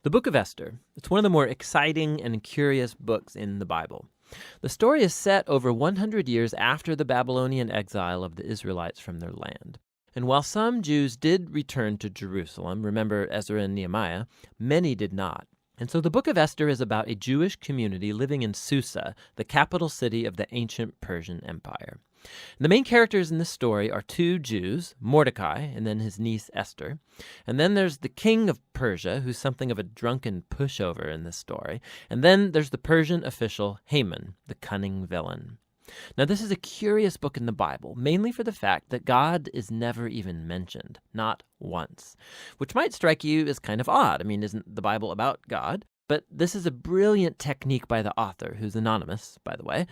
The book of Esther. It's one of the more exciting and curious books in the Bible. The story is set over 100 years after the Babylonian exile of the Israelites from their land. And while some Jews did return to Jerusalem, remember Ezra and Nehemiah, many did not. And so the book of Esther is about a Jewish community living in Susa, the capital city of the ancient Persian Empire. And the main characters in this story are two Jews, Mordecai and then his niece Esther. And then there's the king of Persia, who's something of a drunken pushover in this story. And then there's the Persian official Haman, the cunning villain. Now, this is a curious book in the Bible, mainly for the fact that God is never even mentioned, not once, which might strike you as kind of odd. I mean, isn't the Bible about God? But this is a brilliant technique by the author, who's anonymous, by the way.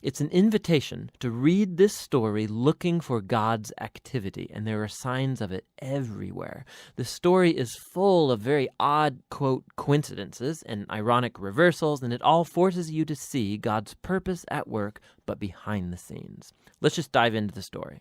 It's an invitation to read this story looking for God's activity, and there are signs of it everywhere. The story is full of very odd, quote, coincidences and ironic reversals, and it all forces you to see God's purpose at work, but behind the scenes. Let's just dive into the story.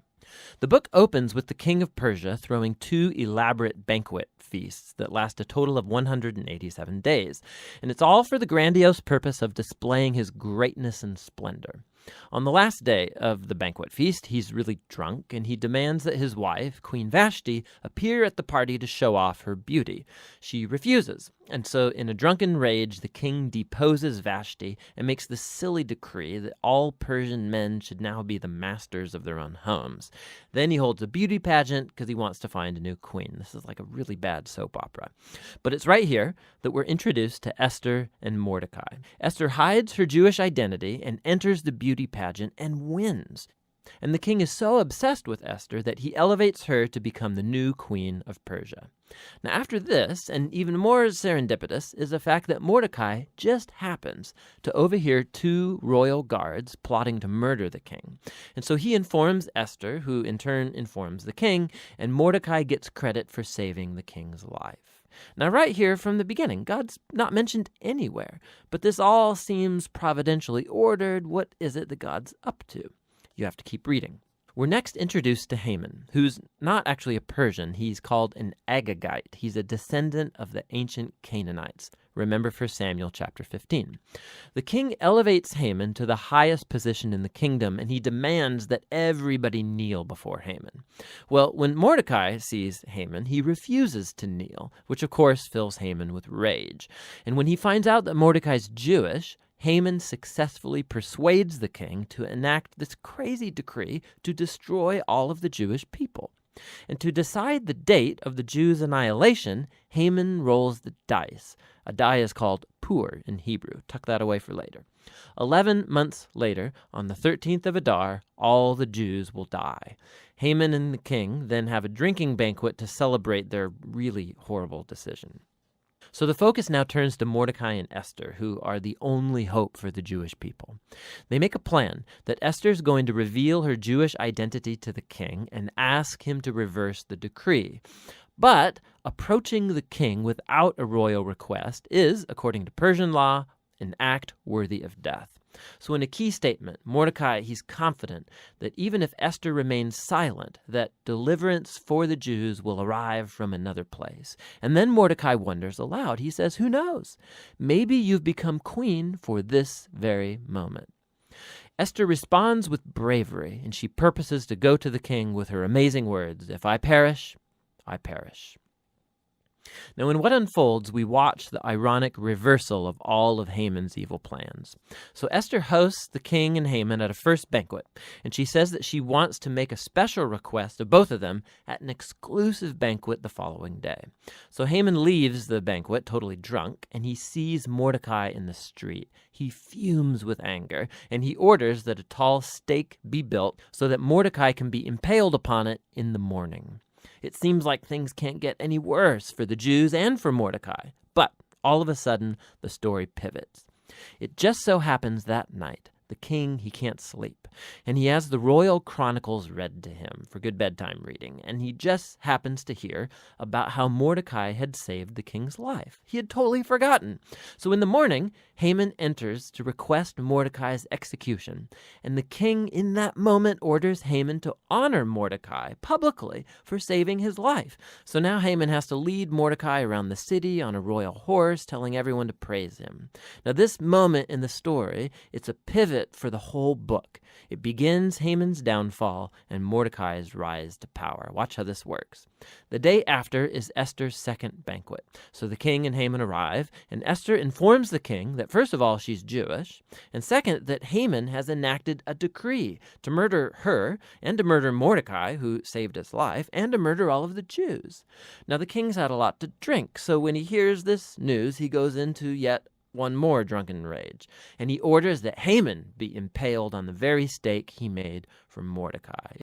The book opens with the king of Persia throwing two elaborate banquet feasts that last a total of 187 days, and it's all for the grandiose purpose of displaying his greatness and splendor. On the last day of the banquet feast, he's really drunk, and he demands that his wife, Queen Vashti, appear at the party to show off her beauty. She refuses, and so in a drunken rage, the king deposes Vashti and makes the silly decree that all Persian men should now be the masters of their own homes. Then he holds a beauty pageant because he wants to find a new queen. This is like a really bad soap opera. But it's right here that we're introduced to Esther and Mordecai. Esther hides her Jewish identity and enters the beauty pageant and wins. And the king is so obsessed with Esther that he elevates her to become the new queen of Persia. Now, after this, and even more serendipitous, is the fact that Mordecai just happens to overhear two royal guards plotting to murder the king. And so he informs Esther, who in turn informs the king, and Mordecai gets credit for saving the king's life. Now, right here from the beginning, God's not mentioned anywhere, but this all seems providentially ordered. What is it that God's up to? You have to keep reading. We're next introduced to Haman, who's not actually a Persian. He's called an Agagite. He's a descendant of the ancient Canaanites. Remember 1 Samuel chapter 15. The king elevates Haman to the highest position in the kingdom, and he demands that everybody kneel before Haman. Well, when Mordecai sees Haman, he refuses to kneel, which of course fills Haman with rage. And when he finds out that Mordecai's Jewish, Haman successfully persuades the king to enact this crazy decree to destroy all of the Jewish people. And to decide the date of the Jews' annihilation, Haman rolls the dice. A die is called pur in Hebrew. Tuck that away for later. 11 months later, on the 13th of Adar, all the Jews will die. Haman and the king then have a drinking banquet to celebrate their really horrible decision. So the focus now turns to Mordecai and Esther, who are the only hope for the Jewish people. They make a plan that Esther's going to reveal her Jewish identity to the king and ask him to reverse the decree. But approaching the king without a royal request is, according to Persian law, an act worthy of death. So in a key statement, Mordecai, he's confident that even if Esther remains silent, that deliverance for the Jews will arrive from another place. And then Mordecai wonders aloud. He says, who knows? Maybe you've become queen for this very moment. Esther responds with bravery, and she purposes to go to the king with her amazing words, if I perish, I perish. Now, in what unfolds, we watch the ironic reversal of all of Haman's evil plans. So Esther hosts the king and Haman at a first banquet, and she says that she wants to make a special request of both of them at an exclusive banquet the following day. So Haman leaves the banquet totally drunk, and he sees Mordecai in the street. He fumes with anger, and he orders that a tall stake be built so that Mordecai can be impaled upon it in the morning. It seems like things can't get any worse for the Jews and for Mordecai. But all of a sudden, the story pivots. It just so happens that night the king, he can't sleep, and he has the royal chronicles read to him for good bedtime reading, and he just happens to hear about how Mordecai had saved the king's life. He had totally forgotten. So in the morning, Haman enters to request Mordecai's execution, and the king in that moment orders Haman to honor Mordecai publicly for saving his life. So now Haman has to lead Mordecai around the city on a royal horse, telling everyone to praise him. Now this moment in the story, it's a pivot for the whole book. It begins Haman's downfall and Mordecai's rise to power. Watch how this works. The day after is Esther's second banquet. So the king and Haman arrive, and Esther informs the king that first of all she's Jewish, and second that Haman has enacted a decree to murder her and to murder Mordecai, who saved his life, and to murder all of the Jews. Now the king's had a lot to drink, so when he hears this news, he goes into yet one more drunken rage, and he orders that Haman be impaled on the very stake he made for Mordecai.